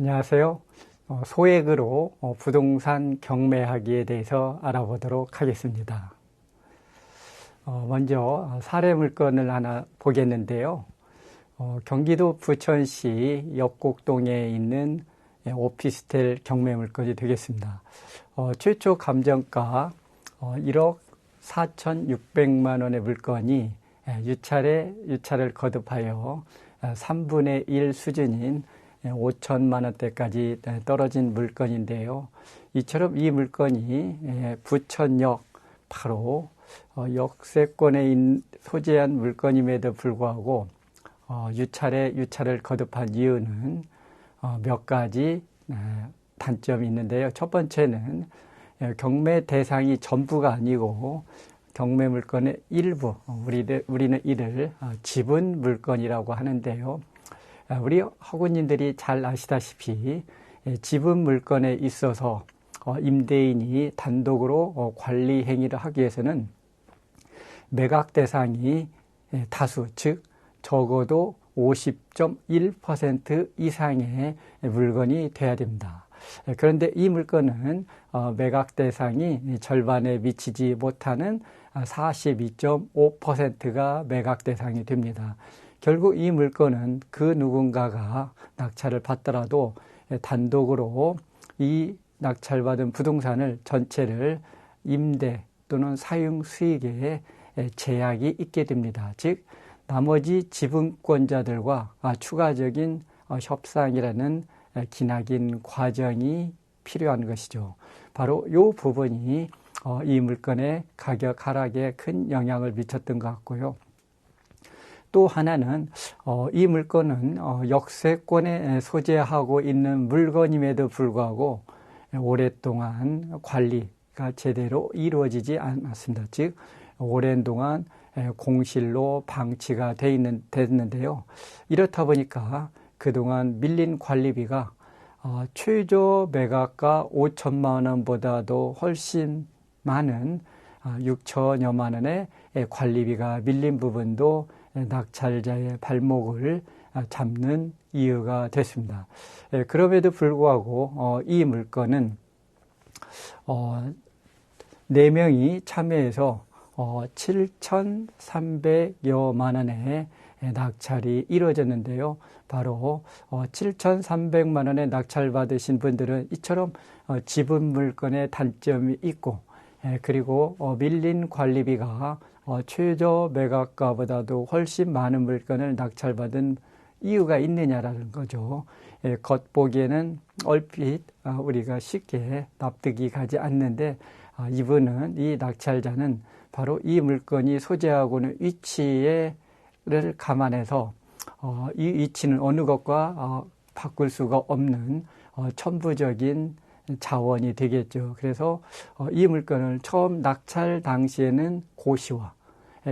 안녕하세요. 소액으로 부동산 경매하기에 대해서 알아보도록 하겠습니다. 먼저 사례 물건을 하나 보겠는데요. 경기도 부천시 역곡동에 있는 오피스텔 경매 물건이 되겠습니다. 최초 감정가 1억 4,600만 원의 물건이 유차를 거듭하여 3분의 1 수준인 5천만 원대까지 떨어진 물건인데요. 이처럼 이 물건이 부천역 바로 역세권에 소재한 물건임에도 불구하고 유차를 거듭한 이유는 몇 가지 단점이 있는데요. 첫 번째는 경매 대상이 전부가 아니고 경매 물건의 일부, 우리는 이를 지분 물건이라고 하는데요. 우리 학우님들이 잘 아시다시피 지분 물건에 있어서 임대인이 단독으로 관리 행위를 하기 위해서는 매각 대상이 다수, 즉 적어도 50.1% 이상의 물건이 돼야 됩니다. 그런데 이 물건은 매각 대상이 절반에 미치지 못하는 42.5%가 매각 대상이 됩니다. 결국 이 물건은 그 누군가가 낙찰을 받더라도 단독으로 이 낙찰받은 부동산을 전체를 임대 또는 사용 수익에 제약이 있게 됩니다. 즉 나머지 지분권자들과 추가적인 협상이라는 기나긴 과정이 필요한 것이죠. 바로 이 부분이 이 물건의 가격 하락에 큰 영향을 미쳤던 것 같고요. 또 하나는 이 물건은 역세권에 소재하고 있는 물건임에도 불구하고 오랫동안 관리가 제대로 이루어지지 않았습니다. 즉 오랜 동안 공실로 방치가 됐는데요. 이렇다 보니까 그동안 밀린 관리비가 최저 매각가 5천만 원보다도 훨씬 많은 6천여만 원의 관리비가 밀린 부분도 낙찰자의 발목을 잡는 이유가 됐습니다. 그럼에도 불구하고 이 물건은 4명이 참여해서 7,300여만 원의 낙찰이 이루어졌는데요. 바로 7,300만 원의 낙찰 받으신 분들은 이처럼 지분 물건의 단점이 있고 그리고 밀린 관리비가 최저 매각가보다도 훨씬 많은 물건을 낙찰받은 이유가 있느냐라는 거죠. 겉보기에는 얼핏 우리가 쉽게 납득이 가지 않는데 이분은 이 낙찰자는 바로 이 물건이 소재하고는 위치를 감안해서 이 위치는 어느 것과 바꿀 수가 없는 천부적인 자원이 되겠죠. 그래서 이 물건을 처음 낙찰 당시에는 고시원,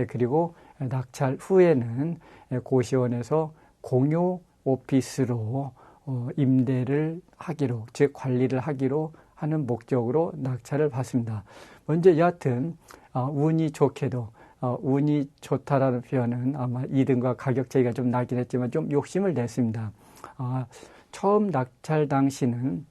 그리고 낙찰 후에는 고시원에서 공유 오피스로 임대를 하기로, 즉 관리를 하기로 하는 목적으로 낙찰을 받습니다. 먼저 여하튼 운이 좋게도 운이 좋다라는 표현은 아마 이등과 가격 차이가 좀 나긴 했지만 좀 욕심을 냈습니다. 처음 낙찰 당시는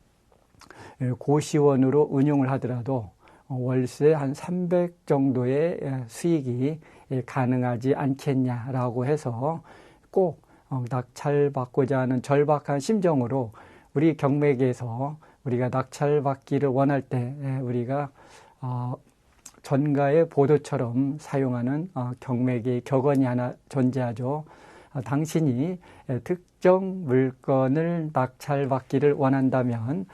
고시원으로 운용을 하더라도 월세 한 300 정도의 수익이 가능하지 않겠냐라고 해서 꼭 낙찰받고자 하는 절박한 심정으로 우리 경매계에서 우리가 낙찰받기를 원할 때 우리가 전가의 보도처럼 사용하는 경매계의 격언이 하나 존재하죠. 당신이 특정 물건을 낙찰받기를 원한다면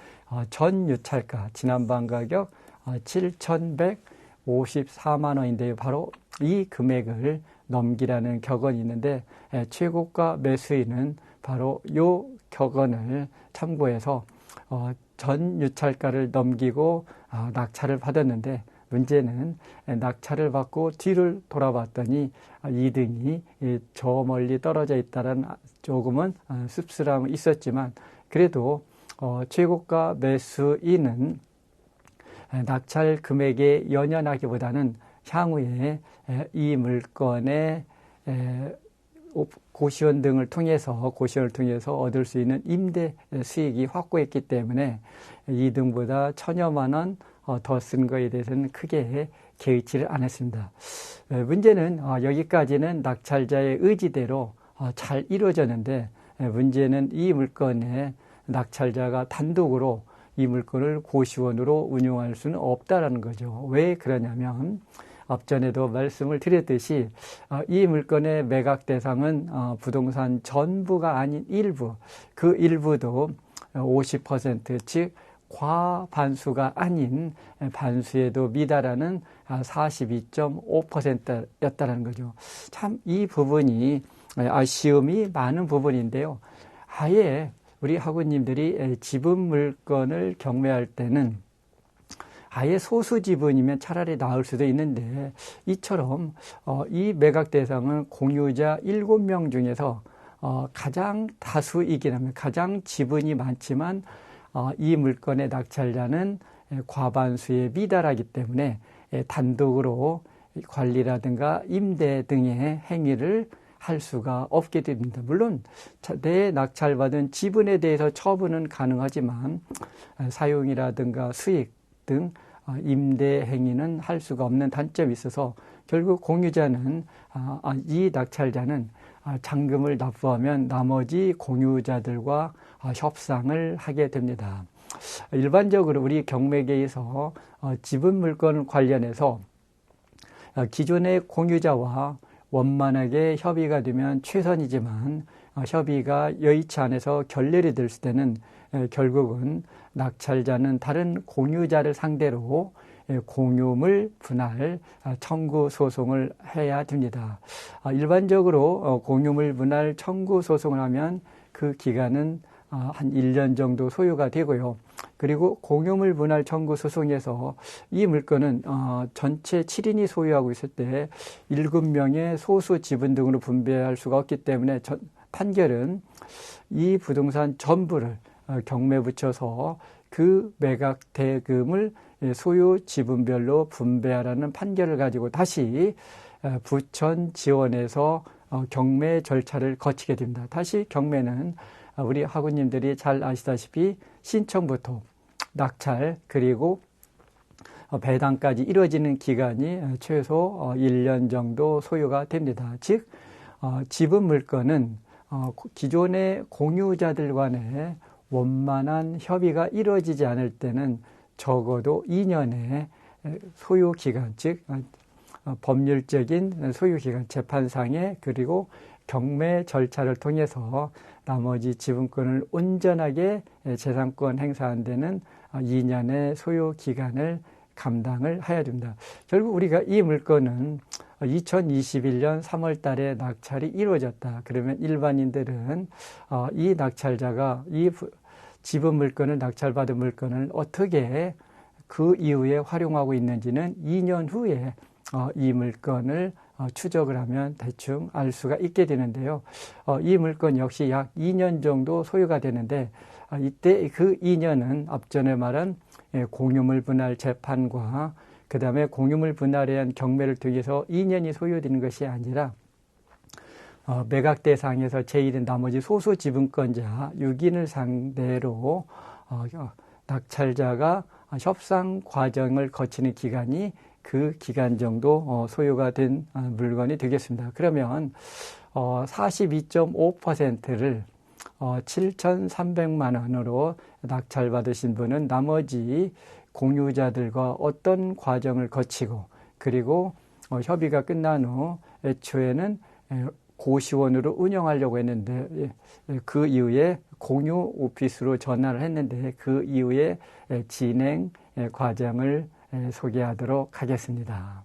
전 유찰가 지난번 가격 7,154만 원인데요. 바로 이 금액을 넘기라는 격언이 있는데 최고가 매수인은 바로 이 격언을 참고해서 전 유찰가를 넘기고 낙찰을 받았는데 문제는 낙찰을 받고 뒤를 돌아봤더니 2등이 저 멀리 떨어져 있다는 조금은 씁쓸함이 있었지만 그래도 최고가 매수인은 낙찰 금액에 연연하기보다는 향후에 이 물건의 고시원 등을 통해서 고시원을 통해서 얻을 수 있는 임대 수익이 확고했기 때문에 2등보다 1,000여만 원 더 쓴 거에 대해서는 크게 개의치를 않았습니다. 문제는 여기까지는 낙찰자의 의지대로 잘 이루어졌는데 문제는 이 물건에 낙찰자가 단독으로 이 물건을 고시원으로 운용할 수는 없다라는 거죠. 왜 그러냐면 앞전에도 말씀을 드렸듯이 이 물건의 매각 대상은 부동산 전부가 아닌 일부, 그 일부도 50% 즉 과반수가 아닌 반수에도 미달하는 42.5%였다는 거죠. 참 이 부분이 아쉬움이 많은 부분인데요. 아예 우리 학우님들이 지분 물건을 경매할 때는 아예 소수 지분이면 차라리 나을 수도 있는데 이처럼 이 매각 대상은 공유자 7명 중에서 가장 다수이긴 합니다. 가장 지분이 많지만 이 물건의 낙찰자는 과반수에 미달하기 때문에 단독으로 관리라든가 임대 등의 행위를 할 수가 없게 됩니다. 물론 내 낙찰받은 지분에 대해서 처분은 가능하지만 사용이라든가 수익 등 임대 행위는 할 수가 없는 단점이 있어서 결국 공유자는 이 낙찰자는 잔금을 납부하면 나머지 공유자들과 협상을 하게 됩니다. 일반적으로 우리 경매계에서 지분 물건 관련해서 기존의 공유자와 원만하게 협의가 되면 최선이지만 협의가 여의치 않아서 결렬이 될 때는 결국은 낙찰자는 다른 공유자를 상대로 공유물 분할 청구 소송을 해야 됩니다. 일반적으로 공유물 분할 청구 소송을 하면 그 기간은 한 1년 정도 소요가 되고요. 그리고 공유물 분할 청구 소송에서 이 물건은 전체 7인이 소유하고 있을 때 7명의 소수 지분 등으로 분배할 수가 없기 때문에 판결은 이 부동산 전부를 경매 붙여서 그 매각 대금을 소유 지분별로 분배하라는 판결을 가지고 다시 부천 지원에서 경매 절차를 거치게 됩니다. 다시 경매는 우리 학우님들이 잘 아시다시피 신청부터 낙찰 그리고 배당까지 이루어지는 기간이 최소 1년 정도 소요가 됩니다. 즉 지분 물건은 기존의 공유자들 간에 원만한 협의가 이루어지지 않을 때는 적어도 2년의 소요기간, 즉 법률적인 소요기간, 재판상의 그리고 경매 절차를 통해서 나머지 지분권을 온전하게 재산권 행사한 데는 2년의 소요기간을 감당을 해야 됩니다. 결국 우리가 이 물건은 2021년 3월 달에 낙찰이 이루어졌다. 그러면 일반인들은 이 낙찰자가 이 지분 물건을 낙찰받은 물건을 어떻게 그 이후에 활용하고 있는지는 2년 후에 이 물건을 추적을 하면 대충 알 수가 있게 되는데요. 이 물건 역시 약 2년 정도 소요가 되는데 이때 그 2년은 앞전에 말한 공유물 분할 재판과 그 다음에 공유물 분할에 대한 경매를 통해서 2년이 소요되는 것이 아니라 매각 대상에서 제1인 나머지 소수 지분권자 6인을 상대로 낙찰자가 협상 과정을 거치는 기간이 그 기간 정도 소요가 된 물건이 되겠습니다. 그러면 42.5%를 7,300만 원으로 낙찰받으신 분은 나머지 공유자들과 어떤 과정을 거치고 그리고 협의가 끝난 후 애초에는 고시원으로 운영하려고 했는데 그 이후에 공유 오피스로 전환을 했는데 그 이후에 진행 과정을 소개하도록 하겠습니다.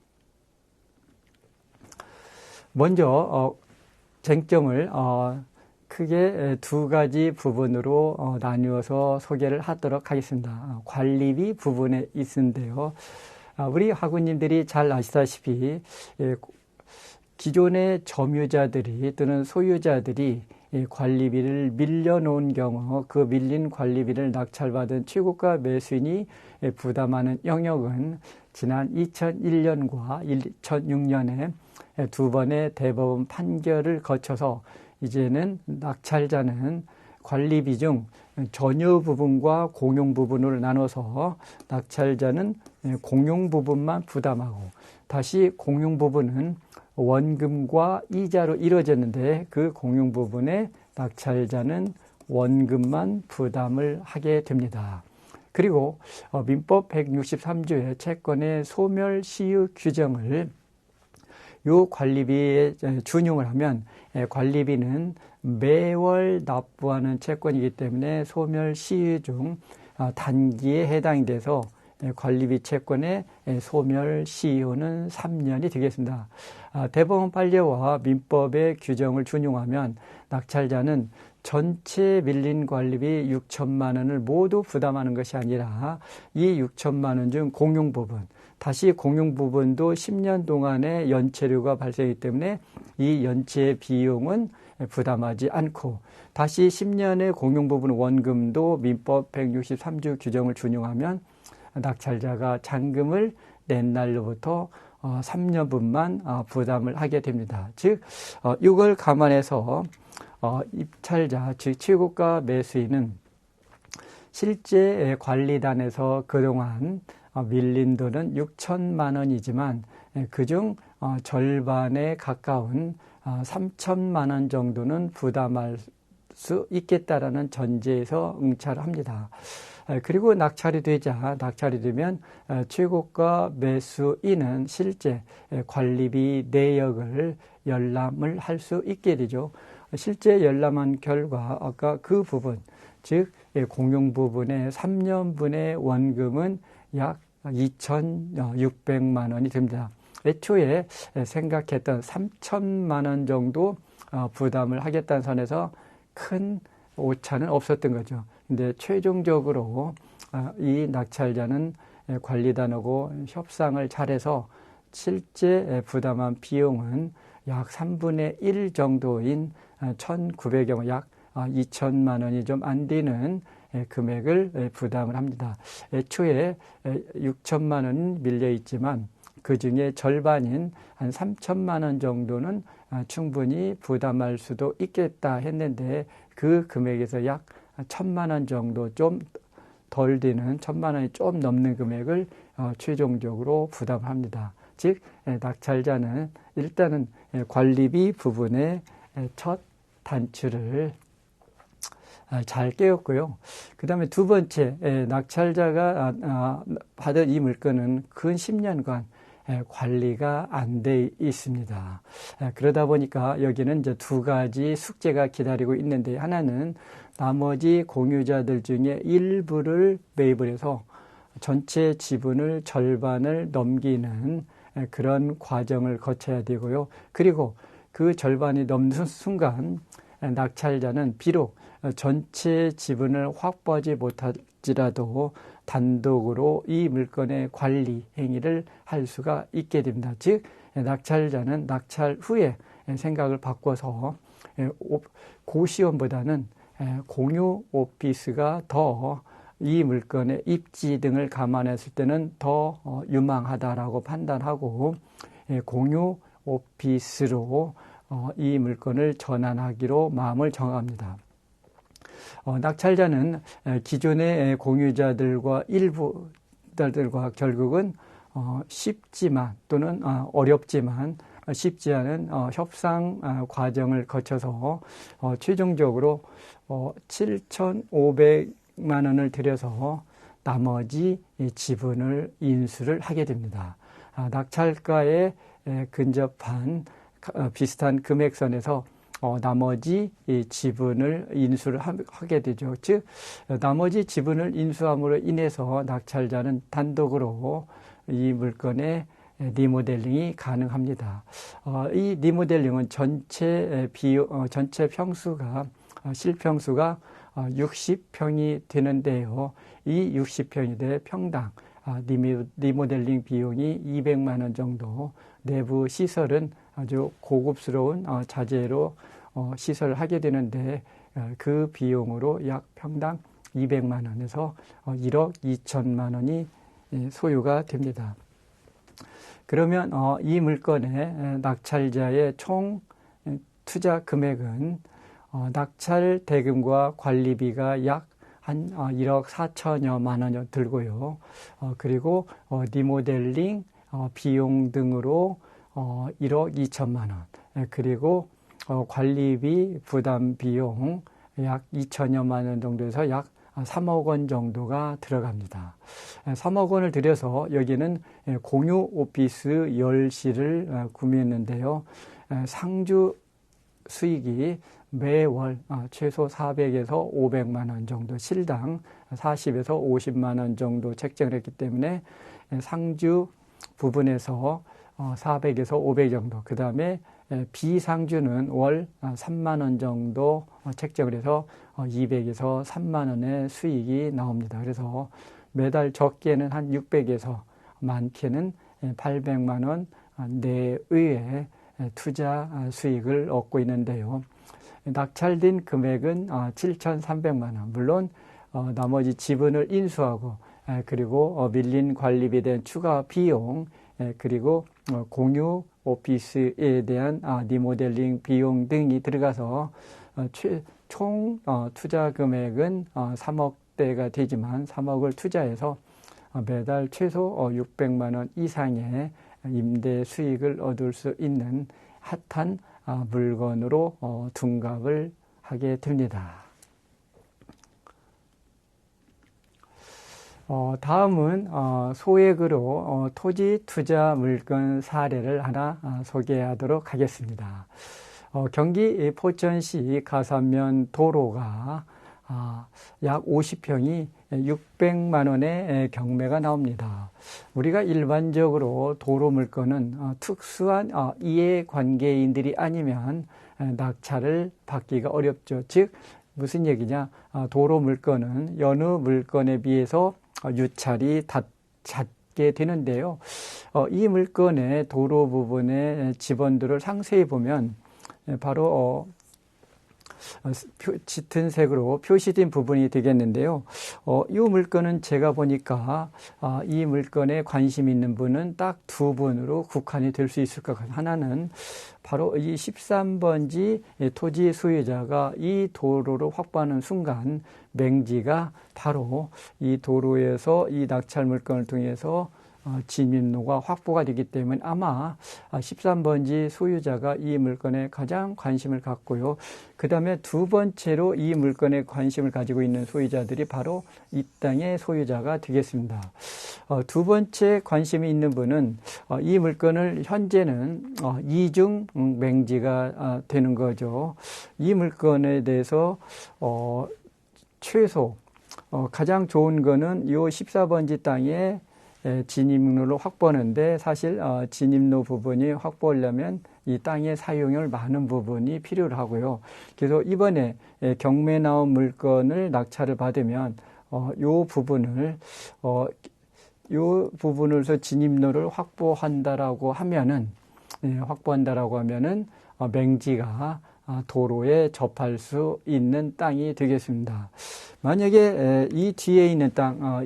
먼저 쟁점을 크게 두 가지 부분으로 나누어서 소개를 하도록 하겠습니다. 관리비 부분에 있는데요. 우리 학우님들이 잘 아시다시피 기존의 점유자들이 또는 소유자들이 관리비를 밀려놓은 경우 그 밀린 관리비를 낙찰받은 최고가 매수인이 부담하는 영역은 지난 2001년과 2006년에 두 번의 대법원 판결을 거쳐서 이제는 낙찰자는 관리비 중 전유 부분과 공용 부분을 나눠서 낙찰자는 공용 부분만 부담하고 다시 공용 부분은 원금과 이자로 이루어졌는데 그 공용 부분에 낙찰자는 원금만 부담을 하게 됩니다. 그리고 민법 163조의 채권의 소멸시효 규정을 요 관리비에 준용을 하면 관리비는 매월 납부하는 채권이기 때문에 소멸시효 중 단기에 해당이 돼서 관리비 채권의 소멸시효는 3년이 되겠습니다. 대법원 판례와 민법의 규정을 준용하면 낙찰자는 전체 밀린 관리비 6천만 원을 모두 부담하는 것이 아니라 이 6천만 원 중 공용 부분, 다시 공용 부분도 10년 동안의 연체료가 발생하기 때문에 이 연체 비용은 부담하지 않고 다시 10년의 공용 부분 원금도 민법 163조 규정을 준용하면 낙찰자가 잔금을 낸 날로부터 3년분만 부담을 하게 됩니다. 즉 이걸 감안해서 입찰자, 즉 최고가 매수인은 실제 관리단에서 그동안 밀린 돈은 6천만 원이지만 그중 절반에 가까운 3천만 원 정도는 부담할 수 있겠다라는 전제에서 응찰을 합니다. 그리고 낙찰이 되면 최고가 매수인은 실제 관리비 내역을 열람을 할 수 있게 되죠. 실제 열람한 결과 아까 그 부분, 즉 공용 부분의 3년분의 원금은 약 2,600만 원이 됩니다. 애초에 생각했던 3천만 원 정도 부담을 하겠다는 선에서 큰 오차는 없었던 거죠. 근데 최종적으로 이 낙찰자는 관리단하고 협상을 잘해서 실제 부담한 비용은 약 3분의 1 정도인 1,900여 원, 약 2천만 원이 좀 안 되는 금액을 부담을 합니다. 애초에 6천만 원이 밀려 있지만 그 중에 절반인 한 3천만 원 정도는 충분히 부담할 수도 있겠다 했는데 그 금액에서 약 1,000만 원 정도 좀 덜 되는 1,000만 원이 좀 넘는 금액을 최종적으로 부담합니다. 즉 낙찰자는 일단은 관리비 부분의 첫 단추를 잘 깨웠고요. 그 다음에 두 번째, 낙찰자가 받은 이 물건은 근 10년간 관리가 안 돼 있습니다. 그러다 보니까 여기는 이제 두 가지 숙제가 기다리고 있는데, 하나는 나머지 공유자들 중에 일부를 매입을 해서 전체 지분을 절반을 넘기는 그런 과정을 거쳐야 되고요. 그리고 그 절반이 넘는 순간 낙찰자는 비록 전체 지분을 확보하지 못할지라도 단독으로 이 물건의 관리 행위를 할 수가 있게 됩니다. 즉 낙찰자는 낙찰 후에 생각을 바꿔서 고시원보다는 공유 오피스가 더 이 물건의 입지 등을 감안했을 때는 더 유망하다라고 판단하고 공유 오피스로 이 물건을 전환하기로 마음을 정합니다. 낙찰자는 기존의 공유자들과 일부들과 결국은 쉽지만 또는 어렵지만 쉽지 않은 협상 과정을 거쳐서 최종적으로 7,500만 원을 들여서 나머지 지분을 인수를 하게 됩니다. 낙찰가에 근접한 비슷한 금액선에서 나머지 지분을 인수를 하게 되죠. 즉 나머지 지분을 인수함으로 인해서 낙찰자는 단독으로 이 물건의 리모델링이 가능합니다. 이 리모델링은 전체 평수가 실평수가 60평이 되는데요. 이 60평이 돼 평당 리모델링 비용이 200만 원 정도, 내부 시설은 아주 고급스러운 자재로 시설을 하게 되는데 그 비용으로 약 평당 200만 원에서 1억 2천만 원이 소요가 됩니다. 그러면 이 물건의 낙찰자의 총 투자 금액은 낙찰 대금과 관리비가 약 한 1억 4천여만 원 들고요. 그리고 리모델링 비용 등으로 1억 2천만 원, 그리고 관리비 부담 비용 약 2천여만 원 정도에서 약 3억 원 정도가 들어갑니다. 3억 원을 들여서 여기는 공유 오피스 10실을 구매했는데요. 상주 수익이 매월 최소 400에서 500만 원 정도, 실당 40에서 50만 원 정도 책정을 했기 때문에 상주 부분에서 400에서 500 정도, 그 다음에 비상주는 월 3만 원 정도 책정을 해서 200에서 3만 원의 수익이 나옵니다. 그래서 매달 적게는 한 600에서 많게는 800만 원 내외의 투자 수익을 얻고 있는데요. 낙찰된 금액은 7,300만 원. 물론 나머지 지분을 인수하고 그리고 밀린 관리비에 대한 추가 비용, 그리고 공유 오피스에 대한 리모델링 비용 등이 들어가서 총 투자 금액은 3억대가 되지만 3억을 투자해서 매달 최소 600만 원 이상의 임대 수익을 얻을 수 있는 핫한 물건으로 둔갑을 하게 됩니다. 다음은 소액으로 토지 투자 물건 사례를 하나 소개하도록 하겠습니다. 경기 포천시 가산면 도로가 약 50평이 600만 원의 경매가 나옵니다. 우리가 일반적으로 도로 물건은 특수한 이해관계인들이 아니면 낙찰을 받기가 어렵죠. 즉 무슨 얘기냐, 도로 물건은 여느 물건에 비해서 유찰이 잦게 되는데요. 이 물건의 도로 부분의 지번들을 상세히 보면 바로 짙은 색으로 표시된 부분이 되겠는데요. 이 물건은 제가 보니까 이 물건에 관심 있는 분은 딱 두 분으로 국한이 될 수 있을 것 같아요. 하나는 바로 이 13번지 토지 소유자가 이 도로를 확보하는 순간 맹지가 바로 이 도로에서 이 낙찰 물건을 통해서 진입로가 확보가 되기 때문에 아마 13번지 소유자가 이 물건에 가장 관심을 갖고요. 그 다음에 두 번째로 이 물건에 관심을 가지고 있는 소유자들이 바로 이 땅의 소유자가 되겠습니다. 두 번째 관심이 있는 분은 이 물건을 현재는 이중 맹지가 되는 거죠. 이 물건에 대해서 최소 가장 좋은 거는 이 14번지 땅에 진입로를 확보하는데 사실 진입로 부분이 확보하려면 이 땅의 사용을 많은 부분이 필요로 하고요. 그래서 이번에 경매 나온 물건을 낙찰을 받으면 요 부분을서 진입로를 확보한다라고 하면은 맹지가 도로에 접할 수 있는 땅이 되겠습니다. 만약에 이 뒤에 있는 땅,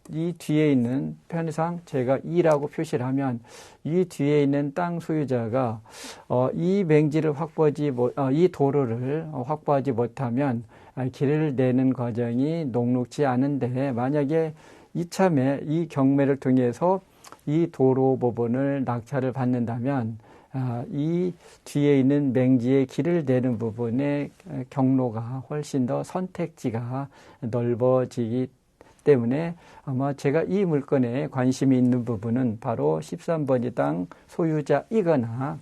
이 뒤에 있는 편의상 제가 2라고 표시를 하면 이 뒤에 있는 땅 소유자가 이 맹지를 이 도로를 확보하지 못하면 길을 내는 과정이 녹록지 않은데 만약에 이참에 이 경매를 통해서 이 도로 부분을 낙찰을 받는다면 이 뒤에 있는 맹지의 길을 내는 부분의 경로가 훨씬 더 선택지가 넓어지기 때문에 아마 제가 이 물건에 관심이 있는 부분은 바로 13번지 땅 소유자이거나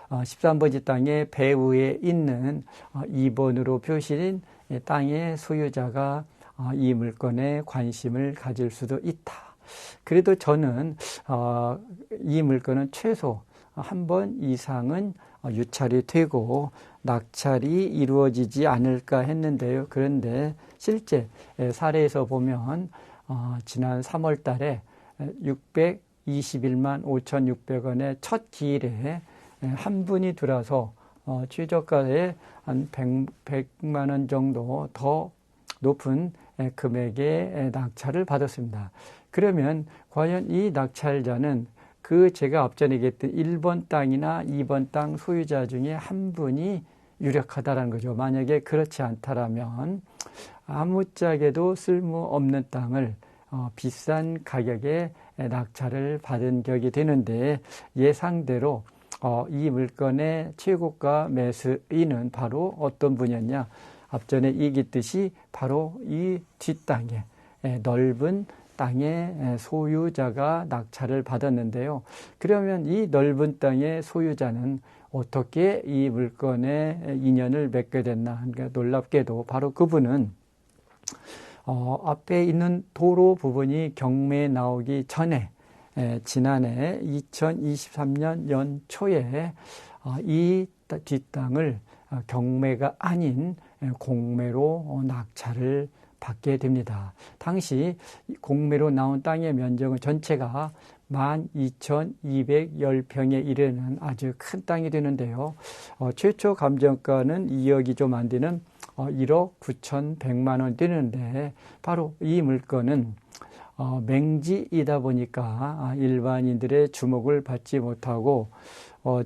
13번지 땅의 배후에 있는 2번으로 표시된 땅의 소유자가 이 물건에 관심을 가질 수도 있다. 그래도 저는 이 물건은 최소 한 번 이상은 유찰이 되고 낙찰이 이루어지지 않을까 했는데요. 그런데 실제 사례에서 보면 지난 3월 달에 621만 5,600원의 첫 기일에 한 분이 들어와서 최저가에 한 100만 원 정도 더 높은 금액의 낙찰을 받았습니다. 그러면 과연 이 낙찰자는 그 제가 앞전에 얘기했던 1번 땅이나 2번 땅 소유자 중에 한 분이 유력하다라는 거죠. 만약에 그렇지 않다라면 아무짝에도 쓸모없는 땅을 비싼 가격에 낙찰을 받은 격이 되는데, 예상대로 이 물건의 최고가 매수인은 바로 어떤 분이었냐? 앞전에 얘기했듯이 바로 이 뒷땅에, 넓은 땅의 소유자가 낙찰을 받았는데요. 그러면 이 넓은 땅의 소유자는 어떻게 이 물건에 인연을 맺게 됐나? 그러니까 놀랍게도 바로 그분은 앞에 있는 도로 부분이 경매에 나오기 전에, 지난해 2023년 연초에 이 뒷땅을 경매가 아닌 공매로 낙찰을 받게 됩니다. 당시 공매로 나온 땅의 면적은 전체가 12,210평에 이르는 아주 큰 땅이 되는데요. 최초 감정가는 2억이 좀 안 되는 1억 9,100만 원 되는데, 바로 이 물건은 맹지이다 보니까 일반인들의 주목을 받지 못하고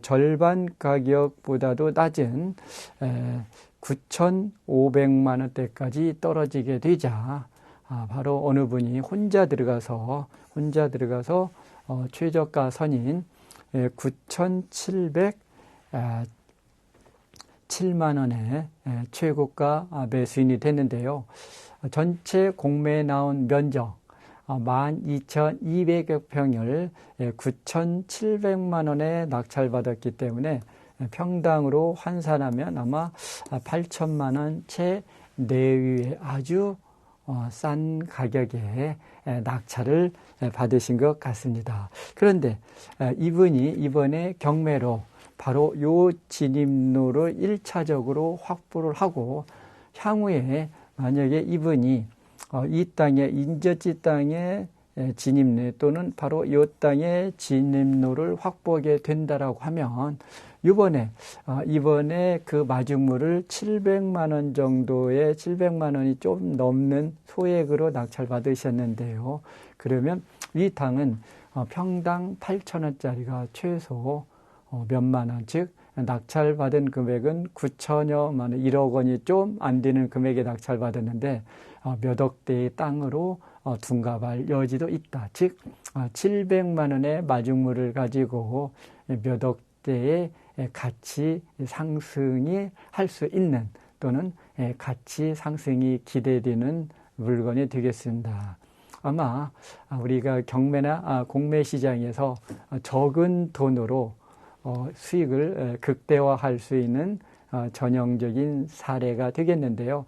절반 가격보다도 낮은 9,500만 원대까지 떨어지게 되자 바로 어느 분이 혼자 들어가서 최저가 선인 9,707만 원의 최고가 매수인이 됐는데요. 전체 공매에 나온 면적 12,200여 평을 9,700만 원에 낙찰받았기 때문에 평당으로 환산하면 아마 8천만 원 채 내외의 아주 싼 가격에 낙찰을 받으신 것 같습니다. 그런데 이분이 이번에 경매로 바로 요 진입로를 1차적으로 확보를 하고, 향후에 만약에 이분이 이 땅에, 인저지 땅에 진입로 또는 바로 이 땅의 진입로를 확보하게 된다라고 하면 이번에 그 마중물을 700만 원 정도의 700만 원이 좀 넘는 소액으로 낙찰 받으셨는데요. 그러면 이 땅은 평당 8천 원짜리가 최소 몇만 원, 즉 낙찰받은 금액은 9천여만 원, 1억 원이 좀 안 되는 금액에 낙찰받았는데 몇 억대의 땅으로 둔갑할 여지도 있다. 즉 700만 원의 마중물을 가지고 몇 억대의 가치 상승이 할 수 있는, 또는 가치 상승이 기대되는 물건이 되겠습니다. 아마 우리가 경매나 공매 시장에서 적은 돈으로 수익을 극대화할 수 있는 전형적인 사례가 되겠는데요.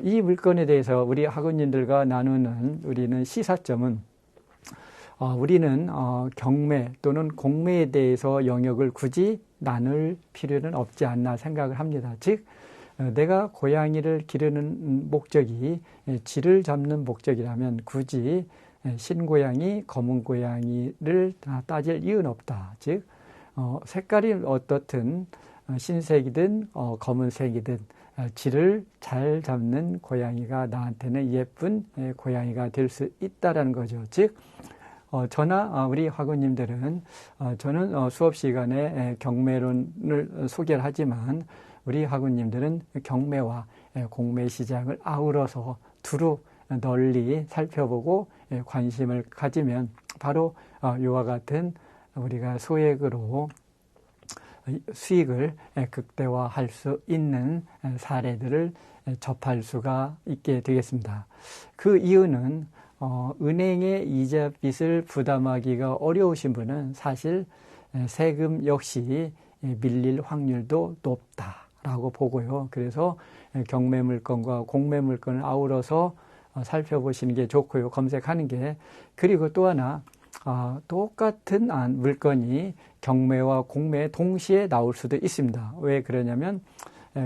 이 물건에 대해서 우리 학우님들과 나누는 우리는 시사점은, 우리는 경매 또는 공매에 대해서 영역을 굳이 나눌 필요는 없지 않나 생각을 합니다. 즉 내가 고양이를 기르는 목적이 쥐를 잡는 목적이라면 굳이 신고양이, 검은 고양이를 따질 이유는 없다. 즉 색깔이 어떻든 흰색이든 검은색이든 쥐를 잘 잡는 고양이가 나한테는 예쁜 고양이가 될 수 있다는 거죠. 즉 저나 우리 학우님들은, 저는 수업 시간에 경매론을 소개를 하지만 우리 학우님들은 경매와 공매 시장을 아우러서 두루 널리 살펴보고 관심을 가지면 바로 이와 같은 우리가 소액으로 수익을 극대화할 수 있는 사례들을 접할 수가 있게 되겠습니다. 그 이유는 은행의 이자빚을 부담하기가 어려우신 분은 사실 세금 역시 밀릴 확률도 높다라고 보고요. 그래서 경매 물건과 공매 물건을 아우러서 살펴보시는 게 좋고요. 검색하는 게. 그리고 또 하나, 똑같은 물건이 경매와 공매에 동시에 나올 수도 있습니다. 왜 그러냐면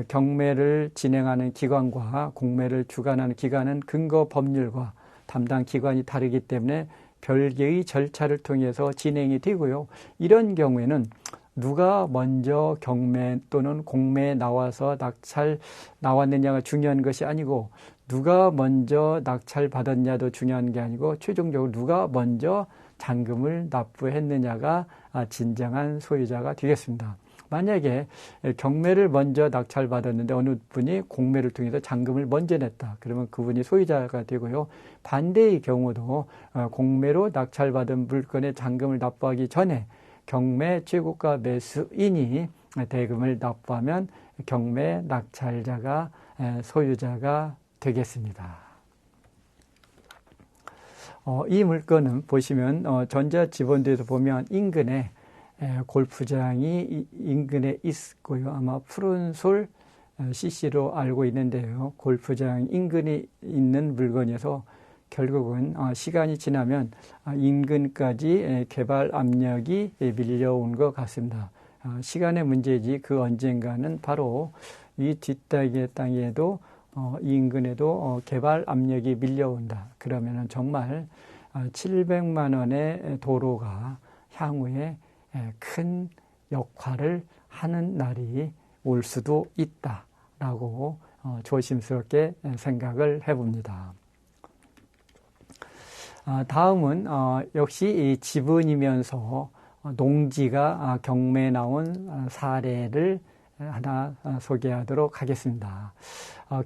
경매를 진행하는 기관과 공매를 주관하는 기관은 근거 법률과 담당 기관이 다르기 때문에 별개의 절차를 통해서 진행이 되고요. 이런 경우에는 누가 먼저 경매 또는 공매에 나와서 낙찰 나왔느냐가 중요한 것이 아니고, 누가 먼저 낙찰 받았냐도 중요한 게 아니고, 최종적으로 누가 먼저 잔금을 납부했느냐가 진정한 소유자가 되겠습니다. 만약에 경매를 먼저 낙찰받았는데 어느 분이 공매를 통해서 잔금을 먼저 냈다. 그러면 그분이 소유자가 되고요. 반대의 경우도 공매로 낙찰받은 물건의 잔금을 납부하기 전에 경매 최고가 매수인이 대금을 납부하면 경매 낙찰자가 소유자가 되겠습니다. 이 물건은 보시면 전자지본도에서 보면 인근에 골프장이 인근에 있고요. 아마 푸른솔 CC로 알고 있는데요. 골프장 인근에 있는 물건이어서 결국은 시간이 지나면 인근까지 개발 압력이 밀려온 것 같습니다. 시간의 문제지 그 언젠가는 바로 이 뒷땅의 땅에도 인근에도 개발 압력이 밀려온다. 그러면은 정말 700만 원의 도로가 향후에 큰 역할을 하는 날이 올 수도 있다라고 조심스럽게 생각을 해봅니다. 다음은 역시 이 지분이면서 농지가 경매에 나온 사례를 하나 소개하도록 하겠습니다.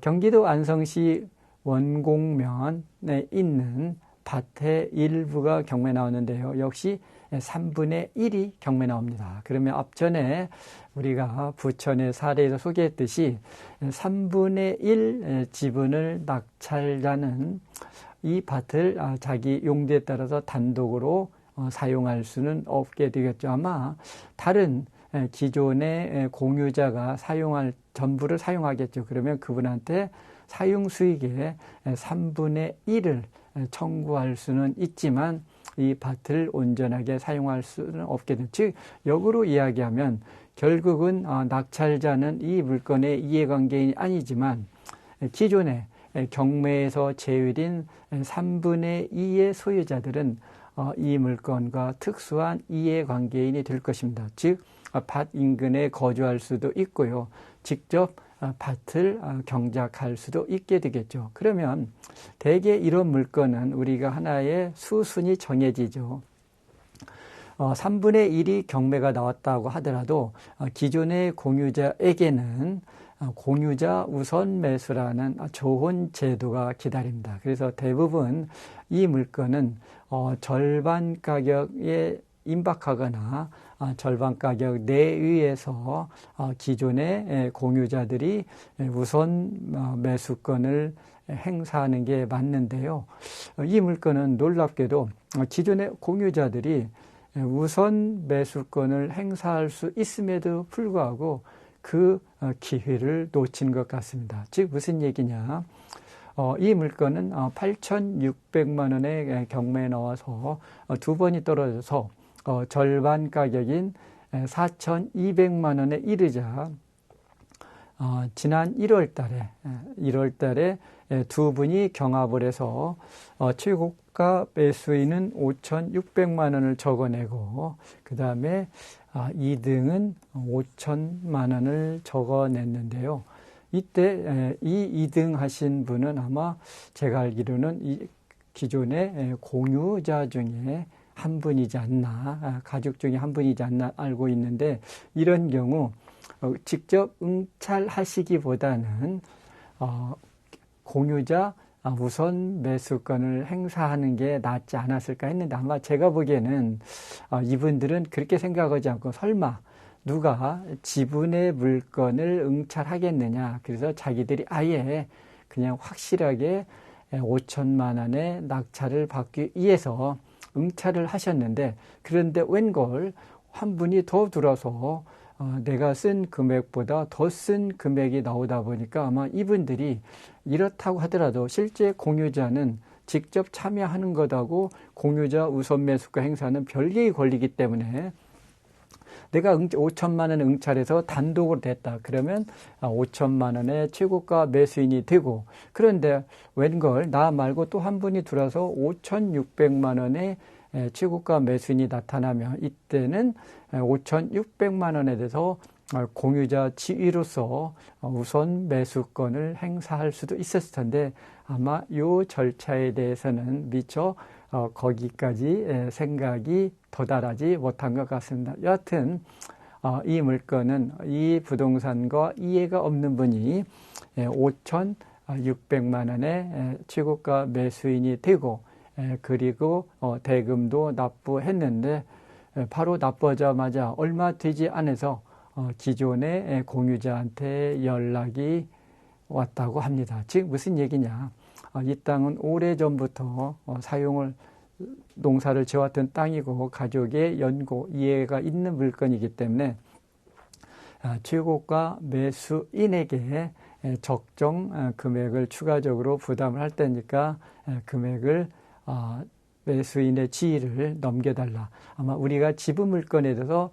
경기도 안성시 원곡면에 있는 밭의 일부가 경매 나오는데요. 역시 3분의 1이 경매 나옵니다. 그러면 앞전에 우리가 부천의 사례에서 소개했듯이 3분의 1 지분을 낙찰자는 이 밭을 자기 용도에 따라서 단독으로 사용할 수는 없게 되겠죠. 아마 다른 기존의 공유자가 전부를 사용하겠죠. 그러면 그분한테 사용 수익의 3분의 1을 청구할 수는 있지만 이 밭을 온전하게 사용할 수는 없게 되죠. 즉 역으로 이야기하면 결국은 낙찰자는 이 물건의 이해관계인이 아니지만 기존의 경매에서 제외된 3분의 2의 소유자들은 이 물건과 특수한 이해관계인이 될 것입니다. 즉 밭 인근에 거주할 수도 있고요. 직접 밭을 경작할 수도 있게 되겠죠. 그러면 대개 이런 물건은 우리가 하나의 수순이 정해지죠. 3분의 1이 경매가 나왔다고 하더라도 기존의 공유자에게는 공유자 우선 매수라는 좋은 제도가 기다립니다. 그래서 대부분 이 물건은 절반 가격에 임박하거나 절반 가격 내외에서 기존의 공유자들이 우선 매수권을 행사하는 게 맞는데요. 이 물건은 놀랍게도 기존의 공유자들이 우선 매수권을 행사할 수 있음에도 불구하고 그 기회를 놓친 것 같습니다. 즉 무슨 얘기냐? 이 물건은 8,600만 원의 경매에 나와서 두 번이 떨어져서 절반 가격인 4,200만 원에 이르자 지난 1월 달에 두 분이 경합을 해서 최고가 매수인은 5,600만 원을 적어내고 그 다음에 2등은 5천만 원을 적어냈는데요. 이때 이 2등 하신 분은 아마 제가 알기로는 이 기존의 공유자 중에 한 분이지 않나, 가족 중에 한 분이지 않나 알고 있는데 이런 경우 직접 응찰하시기보다는 공유자 우선 매수권을 행사하는 게 낫지 않았을까 했는데 아마 제가 보기에는 이분들은 그렇게 생각하지 않고 설마 누가 지분의 물건을 응찰하겠느냐. 그래서 자기들이 아예 그냥 확실하게 5천만 원의 낙찰을 받기 위해서 응찰을 하셨는데 그런데 웬걸 한 분이 더 들어서 내가 쓴 금액보다 더 쓴 금액이 나오다 보니까 아마 이분들이 이렇다고 하더라도 실제 공유자는 직접 참여하는 것하고 공유자 우선 매수가 행사는 별개의 권리이기 때문에 내가 5천만 원 응찰해서 단독으로 됐다. 그러면 5천만 원의 최고가 매수인이 되고 그런데 웬걸 나 말고 또 한 분이 들어서 5,600만 원의 최고가 매수인이 나타나면 이때는 5,600만 원에 대해서 공유자 지위로서 우선 매수권을 행사할 수도 있었을 텐데 아마 이 절차에 대해서는 미처 거기까지 생각이 도달하지 못한 것 같습니다. 여하튼 이 물건은 이 부동산과 이해가 없는 분이 5,600만 원의 최고가 매수인이 되고 그리고 대금도 납부했는데 바로 납부하자마자 얼마 되지 않아서 기존의 공유자한테 연락이 왔다고 합니다. 즉 무슨 얘기냐? 이 땅은 오래전부터 농사를 지어왔던 땅이고 가족의 연고, 이해가 있는 물건이기 때문에 최고가 매수인에게 적정 금액을 추가적으로 부담을 할 때니까 금액을 매수인의 지위를 넘겨달라. 아마 우리가 지분 물건에 대해서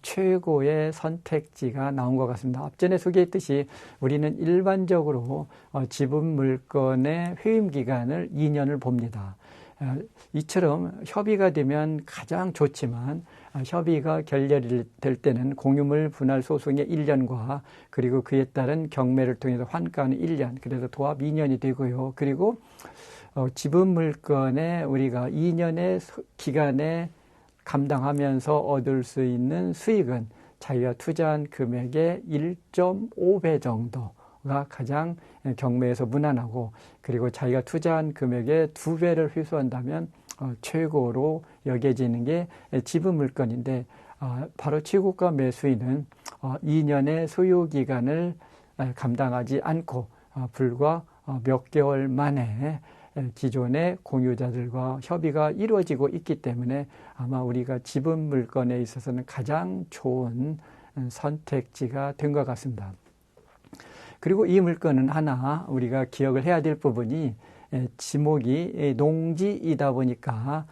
최고의 선택지가 나온 것 같습니다. 앞전에 소개했듯이 우리는 일반적으로 지분 물건의 회임 기간을 2년을 봅니다. 이처럼 협의가 되면 가장 좋지만 협의가 결렬이 될 때는 공유물 분할 소송의 1년과 그리고 그에 따른 경매를 통해서 환가는 1년, 그래서 도합 2년이 되고요. 그리고 지분 물건에 우리가 2년의 기간에 감당하면서 얻을 수 있는 수익은 자기가 투자한 금액의 1.5배 정도가 가장 경매에서 무난하고, 그리고 자기가 투자한 금액의 2배를 회수한다면 최고로 여겨지는 게 지분 물건인데, 바로 최고가 매수인은 2년의 소요 기간을 감당하지 않고 불과 몇 개월 만에 기존의 공유자들과 협의가 이루어지고 있기 때문에 아마 우리가 지분 물건에 있어서는 가장 좋은 선택지가 된 것 같습니다. 그리고 이 물건은 하나 우리가 기억을 해야 될 부분이 지목이 농지이다 보니까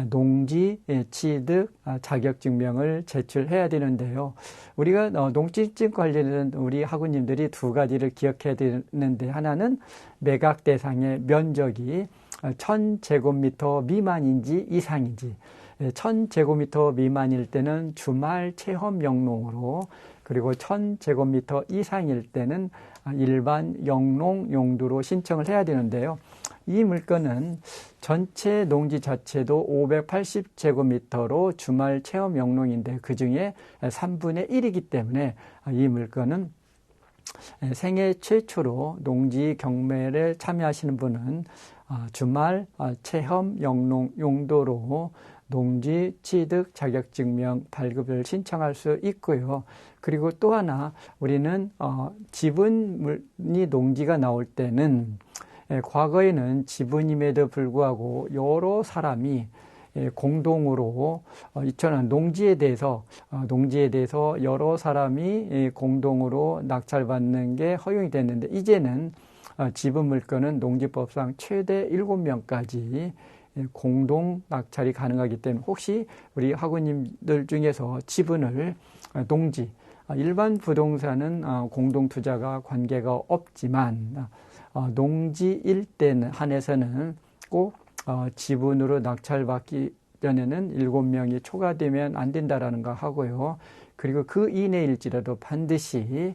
농지 취득 자격증명을 제출해야 되는데요. 우리가 농지증 관련해서는 우리 학우님들이 두 가지를 기억해야 되는데, 하나는 매각 대상의 면적이 1,000제곱미터 미만인지 이상인지, 1,000제곱미터 미만일 때는 주말 체험 영농으로, 그리고 1,000제곱미터 이상일 때는 일반 영농 용도로 신청을 해야 되는데요. 이 물건은 전체 농지 자체도 580제곱미터로 주말 체험 영농인데 그 중에 3분의 1이기 때문에 이 물건은 생애 최초로 농지 경매를 참여하시는 분은 주말 체험 영농 용도로 농지 취득 자격증명 발급을 신청할 수 있고요. 그리고 또 하나 우리는 지분이 농지가 나올 때는 과거에는 지분임에도 불구하고 여러 사람이 공동으로 이처럼 농지에 대해서 여러 사람이 공동으로 낙찰받는 게 허용이 됐는데, 이제는 지분 물건은 농지법상 최대 7명까지 공동 낙찰이 가능하기 때문에 혹시 우리 학우님들 중에서 지분을 농지, 일반 부동산은 공동 투자가 관계가 없지만 농지일 때는 한해서는 꼭 지분으로 낙찰받기 전에는 7명이 초과되면 안 된다라는 거 하고요. 그리고 그 이내일지라도 반드시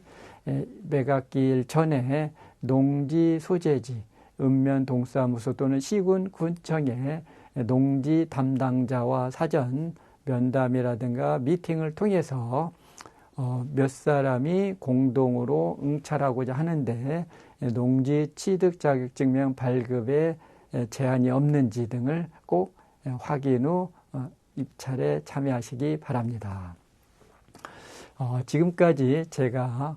매각기일 전에 농지 소재지, 읍면 동사무소 또는 시군 군청에 농지 담당자와 사전 면담이라든가 미팅을 통해서 몇 사람이 공동으로 응찰하고자 하는데 농지 취득 자격증명 발급에 제한이 없는지 등을 꼭 확인 후 입찰에 참여하시기 바랍니다. 지금까지 제가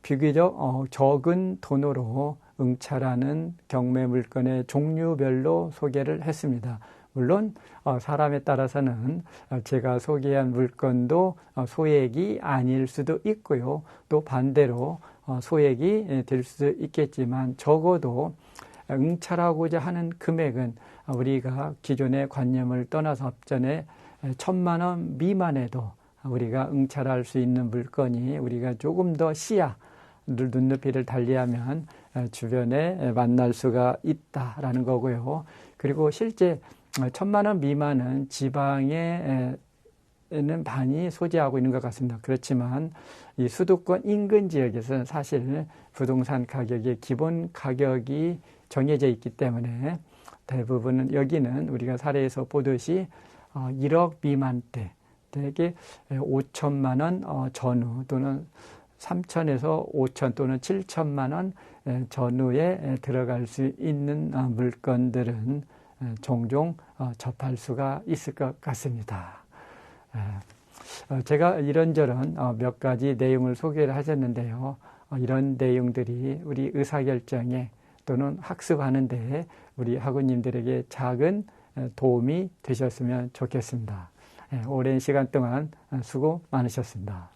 비교적 적은 돈으로 응찰하는 경매 물건의 종류별로 소개를 했습니다. 물론 사람에 따라서는 제가 소개한 물건도 소액이 아닐 수도 있고요. 또 반대로 소액이 될 수도 있겠지만 적어도 응찰하고자 하는 금액은 우리가 기존의 관념을 떠나서 앞전에 1,000만 원 미만에도 우리가 응찰할 수 있는 물건이 우리가 조금 더 눈높이를 달리하면 주변에 만날 수가 있다라는 거고요. 그리고 실제 1,000만 원 미만은 지방에는 많이 소재하고 있는 것 같습니다. 그렇지만 이 수도권 인근 지역에서는 사실 부동산 가격의 기본 가격이 정해져 있기 때문에 대부분은 여기는 우리가 사례에서 보듯이 1억 미만대, 대개 5천만 원 전후 또는 3천에서 5천 또는 7천만 원 전후에 들어갈 수 있는 물건들은 종종 접할 수가 있을 것 같습니다. 제가 이런저런 몇 가지 내용을 소개를 하셨는데요. 이런 내용들이 우리 의사결정에 또는 학습하는 데 우리 학우님들에게 작은 도움이 되셨으면 좋겠습니다. 오랜 시간 동안 수고 많으셨습니다.